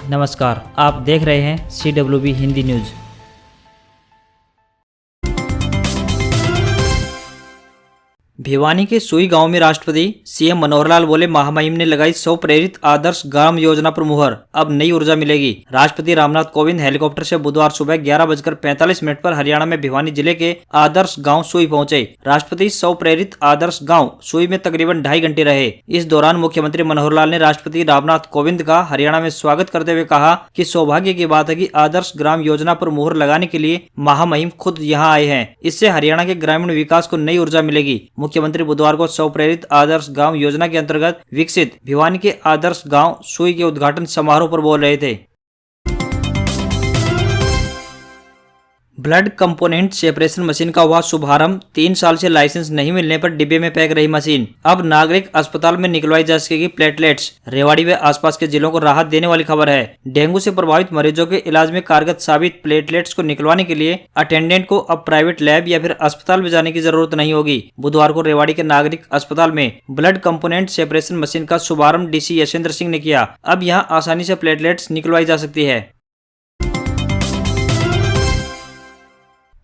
नमस्कार, आप देख रहे हैं CWB हिंदी न्यूज। भिवानी के सुई गांव में राष्ट्रपति CM मनोहर लाल बोले, महामहिम ने लगाई 100 प्रेरित आदर्श ग्राम योजना पर मुहर, अब नई ऊर्जा मिलेगी। राष्ट्रपति रामनाथ कोविंद हेलीकॉप्टर से बुधवार सुबह 11:45 पर हरियाणा में भिवानी जिले के आदर्श गांव सुई पहुंचे। राष्ट्रपति 100 प्रेरित आदर्श गांव सुई में तकरीबन 2.5 घंटे रहे। इस दौरान मुख्यमंत्री मनोहर लाल ने राष्ट्रपति रामनाथ कोविंद का हरियाणा में स्वागत करते हुए कहा कि सौभाग्य की बात है कि आदर्श ग्राम योजना पर मुहर लगाने के लिए महामहिम खुद यहाँ आए हैं। इससे हरियाणा के ग्रामीण विकास को नई ऊर्जा मिलेगी। मुख्यमंत्री बुधवार को 100 प्रेरित आदर्श गांव योजना के अंतर्गत विकसित भिवानी के आदर्श गांव सुई के उद्घाटन समारोह पर बोल रहे थे। ब्लड कंपोनेंट सेपरेशन मशीन का हुआ शुभारंभ। 3 साल से लाइसेंस नहीं मिलने पर डिब्बे में पैक रही मशीन अब नागरिक अस्पताल में निकलवाई जा सकेगी प्लेटलेट्स। रेवाड़ी व आसपास के जिलों को राहत देने वाली खबर है। डेंगू से प्रभावित मरीजों के इलाज में कारगर साबित प्लेटलेट्स को निकलवाने के लिए अटेंडेंट को अब प्राइवेट लैब या फिर अस्पताल में जाने की जरूरत नहीं होगी। बुधवार को रेवाड़ी के नागरिक अस्पताल में ब्लड कंपोनेंट सेपरेशन मशीन का शुभारंभ DC यशेंद्र सिंह ने किया। अब यहाँ आसानी से प्लेटलेट्स निकलवाई जा सकती है।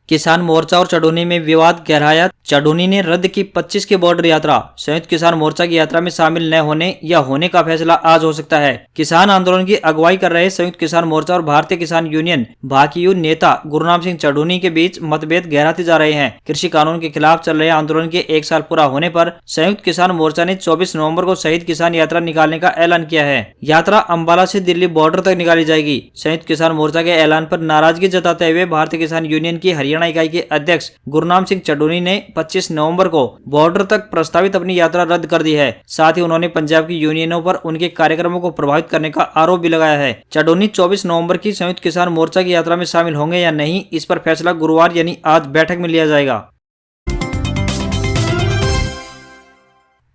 किसान मोर्चा और चढ़ोनी में विवाद गहराया। चढ़ोनी ने रद्द की 25 की बॉर्डर यात्रा। संयुक्त किसान मोर्चा की यात्रा में शामिल न होने या होने का फैसला आज हो सकता है। किसान आंदोलन की अगुवाई कर रहे संयुक्त किसान मोर्चा और भारतीय किसान यूनियन भाकियू नेता गुरुनाम सिंह चढ़ोनी के बीच मतभेद गहराते जा रहे हैं। कृषि कानून के खिलाफ चल रहे आंदोलन के 1 साल पूरा होने पर संयुक्त किसान मोर्चा ने 24 नवम्बर को शहीद किसान यात्रा निकालने का ऐलान किया है। यात्रा अम्बाला से दिल्ली बॉर्डर तक निकाली जाएगी। संयुक्त किसान मोर्चा के ऐलान पर नाराजगी जताते हुए भारतीय किसान यूनियन की हरियाणा इकाई के अध्यक्ष गुरुनाम सिंह चढ़ोनी ने 25 नवंबर को बॉर्डर तक प्रस्तावित अपनी यात्रा रद्द कर दी है। साथ ही उन्होंने पंजाब की यूनियनों पर उनके कार्यक्रमों को प्रभावित करने का आरोप भी लगाया है। चढ़ोनी 24 नवंबर की संयुक्त किसान मोर्चा की यात्रा में शामिल होंगे या नहीं, इस पर फैसला गुरुवार यानी आज बैठक में लिया जाएगा।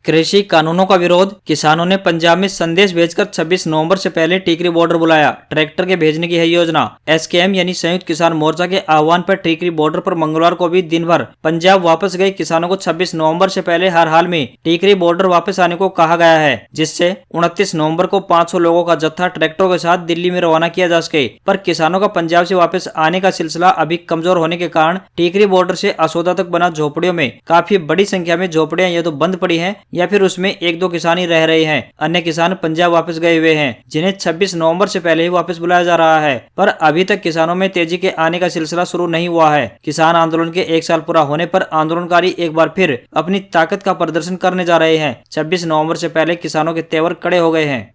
कृषि कानूनों का विरोध। किसानों ने पंजाब में संदेश भेजकर 26 नवंबर से पहले टीकरी बॉर्डर बुलाया। ट्रैक्टर के भेजने की है योजना। SKM यानी संयुक्त किसान मोर्चा के आह्वान पर टीकरी बॉर्डर पर मंगलवार को भी दिन भर पंजाब वापस गए किसानों को 26 नवंबर से पहले हर हाल में टीकरी बॉर्डर वापस आने को कहा गया है, जिससे 29 नवम्बर को 500 लोगों का जत्था ट्रैक्टरों के साथ दिल्ली में रवाना किया जा सके। पर किसानों का पंजाब से वापस आने का सिलसिला अभी कमजोर होने के कारण टीकरी बॉर्डर से असोदा तक बना झोपड़ियों में काफी बड़ी संख्या में झोपड़ियां या तो बंद पड़ी है या फिर उसमें 1-2 किसान ही रह रहे हैं। अन्य किसान पंजाब वापस गए हुए हैं, जिन्हें 26 नवंबर से पहले ही वापस बुलाया जा रहा है। पर अभी तक किसानों में तेजी के आने का सिलसिला शुरू नहीं हुआ है। किसान आंदोलन के 1 साल पूरा होने पर आंदोलनकारी एक बार फिर अपनी ताकत का प्रदर्शन करने जा रहे हैं। 26 नवंबर से पहले किसानों के तेवर कड़े हो गए हैं।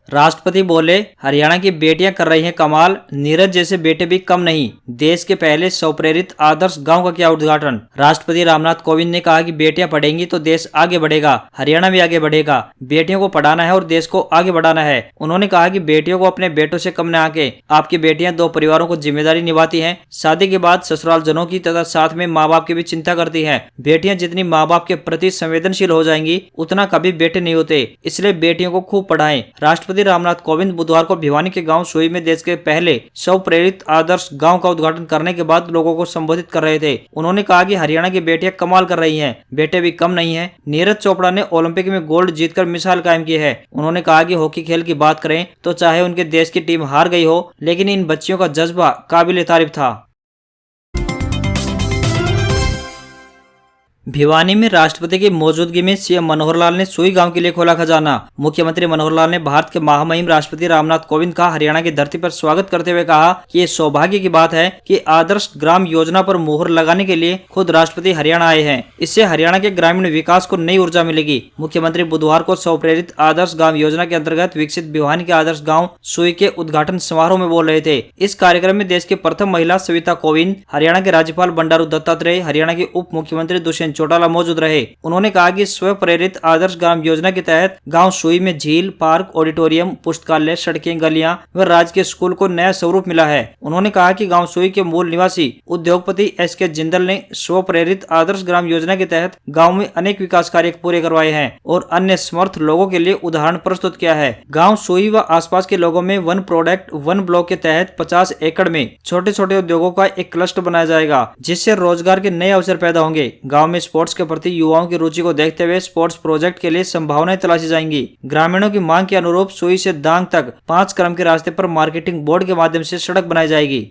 राष्ट्रपति बोले, हरियाणा की बेटियां कर रही हैं कमाल, नीरज जैसे बेटे भी कम नहीं। देश के पहले 100 प्रेरित आदर्श गांव का किया उद्घाटन। राष्ट्रपति रामनाथ कोविंद ने कहा कि बेटियां पढ़ेंगी तो देश आगे बढ़ेगा, हरियाणा भी आगे बढ़ेगा। बेटियों को पढ़ाना है और देश को आगे बढ़ाना है। उन्होंने कहा कि बेटियों को अपने बेटों से कम न आके। आपकी बेटियां 2 परिवारों को जिम्मेदारी निभाती है। शादी के बाद ससुराल जनों की तथा साथ में माँ बाप की भी चिंता करती है। बेटियां जितनी माँ बाप के प्रति संवेदनशील हो जाएंगी उतना कभी बेटे नहीं होते, इसलिए बेटियों को खूब पढ़ाएं। राष्ट्रपति रामनाथ कोविंद बुधवार को भिवानी के गांव सुई में देश के पहले 100 प्रेरित आदर्श गांव का उद्घाटन करने के बाद लोगों को संबोधित कर रहे थे। उन्होंने कहा कि हरियाणा की बेटियां कमाल कर रही हैं, बेटे भी कम नहीं हैं। नीरज चोपड़ा ने ओलंपिक में गोल्ड जीतकर मिसाल कायम की है। उन्होंने कहा कि हॉकी खेल की बात करें तो चाहे उनके देश की टीम हार गई हो, लेकिन इन बच्चियों का जज्बा काबिल तारीफ था। भिवानी में राष्ट्रपति की मौजूदगी में CM मनोहर लाल ने सुई गांव के लिए खोला खजाना। मुख्यमंत्री मनोहर लाल ने भारत के महामहिम राष्ट्रपति रामनाथ कोविंद का हरियाणा की धरती पर स्वागत करते हुए कहा कि ये सौभाग्य की बात है कि आदर्श ग्राम योजना पर मुहर लगाने के लिए खुद राष्ट्रपति हरियाणा आए हैं। इससे हरियाणा के ग्रामीण विकास को नई ऊर्जा मिलेगी। मुख्यमंत्री बुधवार को 100 प्रेरित आदर्श गाँव योजना के अंतर्गत विकसित भिवानी के आदर्श गाँव सुई के उद्घाटन समारोह में बोल रहे थे। इस कार्यक्रम में देश की प्रथम महिला सविता कोविंद, हरियाणा के राज्यपाल बंडारू दत्तात्रेय, हरियाणा के उप मुख्यमंत्री दुष्यंत चौटाला मौजूद रहे। उन्होंने कहा कि स्व प्रेरित आदर्श ग्राम योजना के तहत गांव सुई में झील, पार्क, ऑडिटोरियम, पुस्तकालय, सड़कें, गलियां व राजकीय स्कूल को नया स्वरूप मिला है। उन्होंने कहा कि गांव सुई के मूल निवासी उद्योगपति SK जिंदल ने स्व प्रेरित आदर्श ग्राम योजना के तहत गाँव में अनेक विकास कार्य पूरे करवाए हैं और अन्य समर्थ लोगों के लिए उदाहरण प्रस्तुत किया है। गाँव सुई व आसपास के लोगों में 1 प्रोडक्ट 1 ब्लॉक के तहत 50 एकड़ में छोटे छोटे उद्योगों का एक क्लस्टर बनाया जाएगा, जिससे रोजगार के नए अवसर पैदा होंगे। गाँव में स्पोर्ट्स के प्रति युवाओं की रुचि को देखते हुए स्पोर्ट्स प्रोजेक्ट के लिए संभावनाएं तलाशी जाएंगी। ग्रामीणों की मांग के अनुरूप सुई से दांग तक 5 क्रम के रास्ते पर मार्केटिंग बोर्ड के माध्यम से सड़क बनाई जाएगी।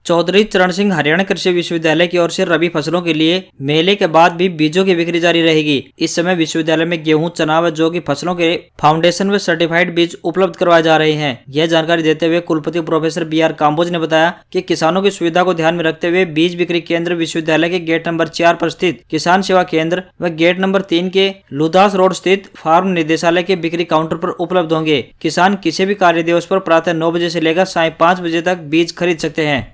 चौधरी चरण सिंह हरियाणा कृषि विश्वविद्यालय की ओर से रबी फसलों के लिए मेले के बाद भी बीजों की बिक्री जारी रहेगी। इस समय विश्वविद्यालय में गेहूं, चना व जौ की फसलों के फाउंडेशन व सर्टिफाइड बीज उपलब्ध करवाए जा रहे हैं। यह जानकारी देते हुए कुलपति प्रोफेसर BR काम्बोज ने बताया कि किसानों की सुविधा को ध्यान में रखते हुए बीज बिक्री केंद्र विश्वविद्यालय के गेट नंबर 4 पर स्थित किसान सेवा केंद्र व गेट नंबर 3 के लुदास रोड स्थित फार्म निदेशालय के बिक्री काउंटर पर उपलब्ध होंगे। किसान किसी भी कार्य दिवस पर प्रातः 9 बजे से लेकर साय 5 बजे तक बीज खरीद सकते हैं।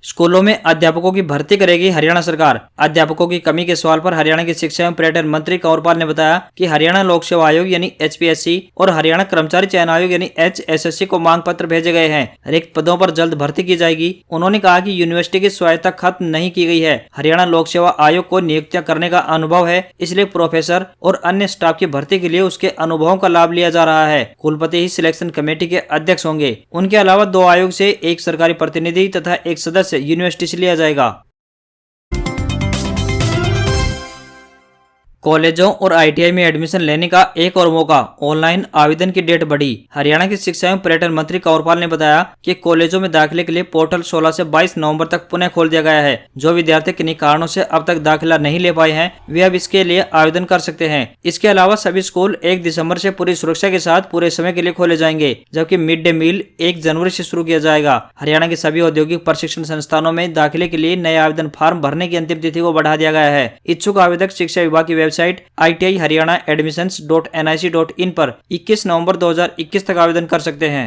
स्कूलों में अध्यापकों की भर्ती करेगी हरियाणा सरकार। अध्यापकों की कमी के सवाल पर हरियाणा की शिक्षा एवं पर्यटन मंत्री कंवरपाल ने बताया कि हरियाणा लोक सेवा आयोग यानी HPSC और हरियाणा कर्मचारी चयन आयोग यानी HSSC को मांग पत्र भेजे गए हैं। रिक्त पदों पर जल्द भर्ती की जाएगी। उन्होंने कहा कि यूनिवर्सिटी की स्वायत्तता खत्म नहीं की गई है। हरियाणा लोक सेवा आयोग को नियुक्तियां करने का अनुभव है, इसलिए प्रोफेसर और अन्य स्टाफ की भर्ती के लिए उसके अनुभवों का लाभ लिया जा रहा है। कुलपति ही सिलेक्शन कमेटी के अध्यक्ष होंगे। उनके अलावा 2 आयोग से 1 सरकारी प्रतिनिधि तथा 1 सदस्य यूनिवर्सिटी से लिया जाएगा। कॉलेजों और ITI में एडमिशन लेने का एक और मौका, ऑनलाइन आवेदन की डेट बढ़ी। हरियाणा के शिक्षा एवं पर्यटन मंत्री कंवरपाल ने बताया कि कॉलेजों में दाखिले के लिए पोर्टल 16 से 22 नवंबर तक पुनः खोल दिया गया है। जो विद्यार्थी किन्हीं कारणों से अब तक दाखिला नहीं ले पाए हैं वे अब इसके लिए आवेदन कर सकते हैं। इसके अलावा सभी स्कूल 1 दिसंबर से पूरी सुरक्षा के साथ पूरे समय के लिए खोले जाएंगे, जबकि मिड डे मील 1 जनवरी से शुरू किया जाएगा। हरियाणा के सभी औद्योगिक प्रशिक्षण संस्थानों में दाखिले के लिए नए आवेदन फॉर्म भरने की अंतिम तिथि को बढ़ा दिया गया है। इच्छुक आवेदक शिक्षा विभाग की वेबसाइट ITI हरियाणा admissions.nic.in पर 21 नवंबर 2021 तक आवेदन कर सकते हैं।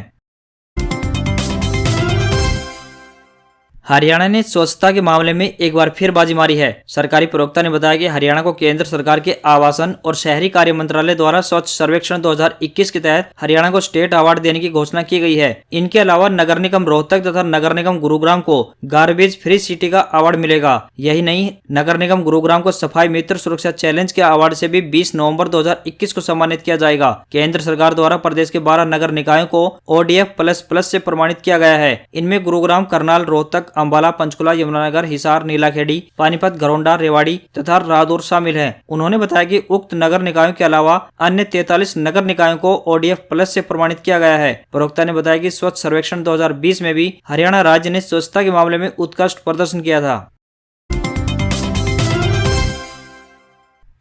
हरियाणा ने स्वच्छता के मामले में एक बार फिर बाजी मारी है। सरकारी प्रवक्ता ने बताया कि हरियाणा को केंद्र सरकार के आवासन और शहरी कार्य मंत्रालय द्वारा स्वच्छ सर्वेक्षण 2021 के तहत हरियाणा को स्टेट अवार्ड देने की घोषणा की गई है। इनके अलावा नगर निगम रोहतक तथा नगर निगम गुरुग्राम को गार्बेज फ्री सिटी का अवार्ड मिलेगा। यही नहीं, नगर निगम गुरुग्राम को सफाई मित्र सुरक्षा चैलेंज के अवार्ड से भी 20 नवंबर 2021 को सम्मानित किया जाएगा। केंद्र सरकार द्वारा प्रदेश के 12 नगर निकायों को ODF++ से प्रमाणित किया गया है। इनमें गुरुग्राम, करनाल, रोहतक, अंबाला, पंचकुला, यमुनानगर, हिसार, नीलाखेड़ी, पानीपत, घरौंडा, रेवाड़ी तथा रादौर शामिल हैं। उन्होंने बताया कि उक्त नगर निकायों के अलावा अन्य 43 नगर निकायों को ODF+ से प्रमाणित किया गया है। प्रवक्ता ने बताया कि स्वच्छ सर्वेक्षण 2020 में भी हरियाणा राज्य ने स्वच्छता के मामले में उत्कृष्ट प्रदर्शन किया था।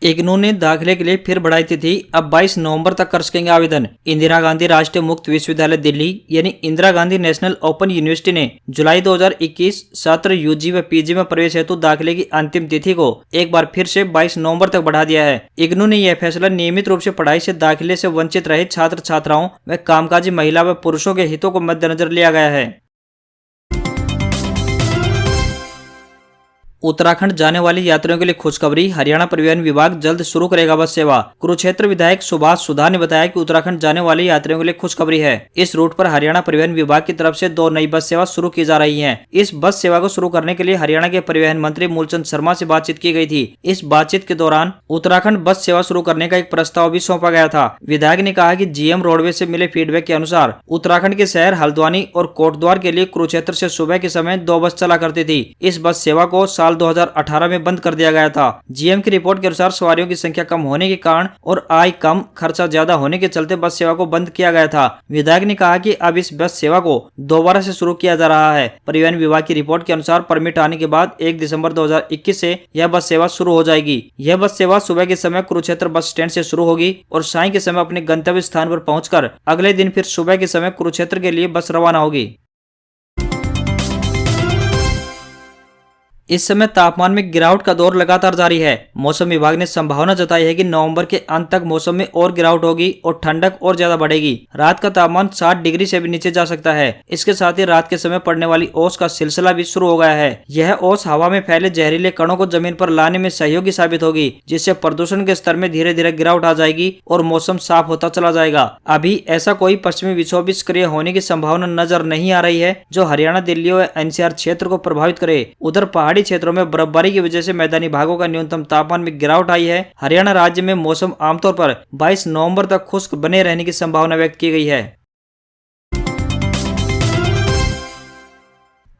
इग्नू ने दाखिले के लिए फिर बढ़ाई तिथि, अब 22 नवंबर तक कर सकेंगे आवेदन। इंदिरा गांधी राष्ट्रीय मुक्त विश्वविद्यालय दिल्ली यानी Indira Gandhi national open university ने जुलाई 2021 सत्र UG व PG में प्रवेश हेतु दाखिले की अंतिम तिथि को एक बार फिर से 22 नवंबर तक बढ़ा दिया है। इग्नू ने यह फैसला नियमित रूप से पढ़ाई से दाखिले से वंचित रहे छात्र छात्राओं व कामकाजी महिला व पुरुषों के हितों को मद्देनजर लिया गया है। उत्तराखंड जाने वाली यात्रियों के लिए खुशखबरी, हरियाणा परिवहन विभाग जल्द शुरू करेगा बस सेवा। कुरुक्षेत्र विधायक सुभाष सुधार ने बताया कि उत्तराखंड जाने वाले यात्रियों के लिए खुशखबरी है। इस रूट पर हरियाणा परिवहन विभाग की तरफ से 2 नई बस सेवा शुरू की जा रही है। इस बस सेवा को शुरू करने के लिए हरियाणा के परिवहन मंत्री मूलचंद शर्मा से बातचीत की गई थी। इस बातचीत के दौरान उत्तराखंड बस सेवा शुरू करने का एक प्रस्ताव भी सौंपा गया था। विधायक ने कहा कि GM रोडवेज से मिले फीडबैक के अनुसार उत्तराखंड के शहर हल्द्वानी और कोटद्वार के लिए कुरुक्षेत्र से सुबह के समय 2 बस चला करती थी। इस बस सेवा को साल 2018 में बंद कर दिया गया था। GM की रिपोर्ट के अनुसार सवारियों की संख्या कम होने के कारण और आय कम, खर्चा ज्यादा होने के चलते बस सेवा को बंद किया गया था। विधायक ने कहा कि अब इस बस सेवा को दोबारा से शुरू किया जा रहा है। परिवहन विभाग की रिपोर्ट के अनुसार परमिट आने के बाद 1 दिसंबर 2021 से यह बस सेवा शुरू हो जाएगी। यह बस सेवा सुबह के समय कुरुक्षेत्र बस स्टैंड से शुरू होगी और साय के समय अपने गंतव्य स्थान पर पहुंचकर अगले दिन फिर सुबह के समय कुरुक्षेत्र के लिए बस रवाना होगी। इस समय तापमान में गिरावट का दौर लगातार जारी है। मौसम विभाग ने संभावना जताई है कि नवंबर के अंत तक मौसम में और गिरावट होगी और ठंडक और ज्यादा बढ़ेगी। रात का तापमान 60 डिग्री से भी नीचे जा सकता है। इसके साथ ही रात के समय पड़ने वाली ओस का सिलसिला भी शुरू हो गया है। यह ओस हवा में फैले जहरीले कणों को जमीन पर लाने में सहयोगी साबित होगी, जिससे प्रदूषण के स्तर में धीरे धीरे गिरावट आ जाएगी और मौसम साफ होता चला जाएगा। अभी ऐसा कोई पश्चिमी विक्षोभ सक्रिय होने की संभावना नजर नहीं आ रही है जो हरियाणा, दिल्ली और NCR क्षेत्र को प्रभावित करे। उधर पहाड़ी क्षेत्रों में बर्फबारी की वजह से मैदानी भागों का न्यूनतम तापमान में गिरावट आई है। हरियाणा राज्य में मौसम आमतौर पर 22 नवंबर तक खुश्क बने रहने की संभावना व्यक्त की गई है।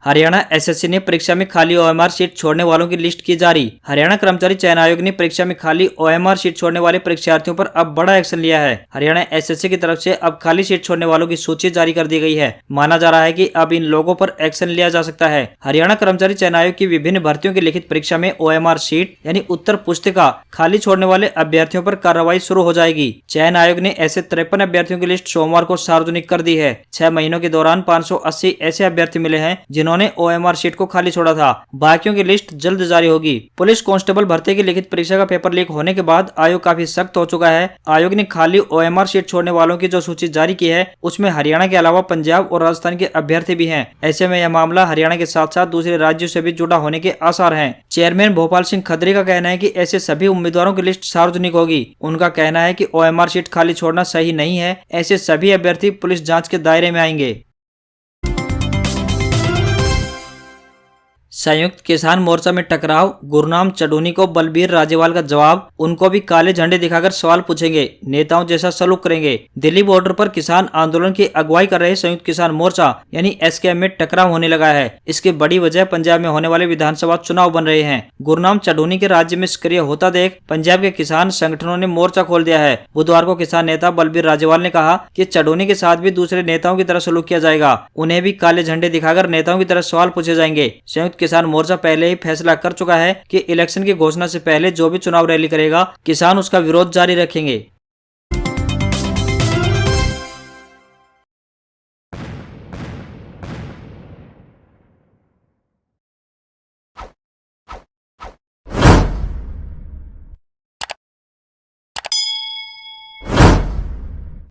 हरियाणा एसएससी ने परीक्षा में खाली ओएमआर सीट छोड़ने वालों की लिस्ट की जारी। हरियाणा कर्मचारी चयन आयोग ने परीक्षा में खाली ओएमआर सीट छोड़ने वाले परीक्षार्थियों पर अब बड़ा एक्शन लिया है। हरियाणा एसएससी की तरफ से अब खाली सीट छोड़ने वालों की सूची जारी कर दी गई है। माना जा रहा है कि अब इन लोगों पर एक्शन लिया जा सकता है। हरियाणा कर्मचारी चयन आयोग की विभिन्न भर्तियों की लिखित परीक्षा में ओएमआर सीट यानी उत्तर पुस्तिका खाली छोड़ने वाले अभ्यर्थियों पर कार्रवाई शुरू हो जाएगी। चयन आयोग ने ऐसे 53 अभ्यर्थियों की लिस्ट सोमवार को सार्वजनिक कर दी है। 6 महीनों के दौरान 580 ऐसे अभ्यर्थी मिले हैं जिन्होंने ओएमआर सीट को खाली छोड़ा था। बाकियों की लिस्ट जल्द जारी होगी। पुलिस कांस्टेबल भर्ती की लिखित परीक्षा का पेपर लीक होने के बाद आयोग काफी सख्त हो चुका है। आयोग ने खाली ओएमआर सीट छोड़ने वालों की जो सूची जारी की है उसमें हरियाणा के अलावा पंजाब और राजस्थान के अभ्यर्थी भी हैं। ऐसे में यह मामला हरियाणा के साथ साथ दूसरे राज्यों से भी जुड़ा होने के आसार हैं। चेयरमैन भोपाल सिंह खत्री का कहना है कि ऐसे सभी उम्मीदवारों की लिस्ट सार्वजनिक होगी। उनका कहना है कि ओएमआर सीट खाली छोड़ना सही नहीं है। ऐसे सभी अभ्यर्थी पुलिस जांच के दायरे में आएंगे। संयुक्त किसान मोर्चा में टकराव, गुरनाम चढ़ूनी को बलबीर राजेवाल का जवाब, उनको भी काले झंडे दिखाकर सवाल पूछेंगे, नेताओं जैसा सलूक करेंगे। दिल्ली बॉर्डर पर किसान आंदोलन की अगुवाई कर रहे संयुक्त किसान मोर्चा यानी एसकेएम में टकराव होने लगा है। इसकी बड़ी वजह पंजाब में होने वाले विधानसभा चुनाव बन रहे हैं। गुरनाम चढ़ूनी के राज्य में सक्रिय होता देख पंजाब के किसान संगठनों ने मोर्चा खोल दिया है। बुधवार को किसान नेता बलबीर राजेवाल ने कहा कि चढ़ूनी के साथ भी दूसरे नेताओं की तरह सलूक किया जाएगा। उन्हें भी काले झंडे दिखाकर नेताओं की तरह सवाल पूछे जाएंगे। संयुक्त किसान मोर्चा पहले ही फैसला कर चुका है कि इलेक्शन की घोषणा से पहले जो भी चुनाव रैली करेगा किसान उसका विरोध जारी रखेंगे।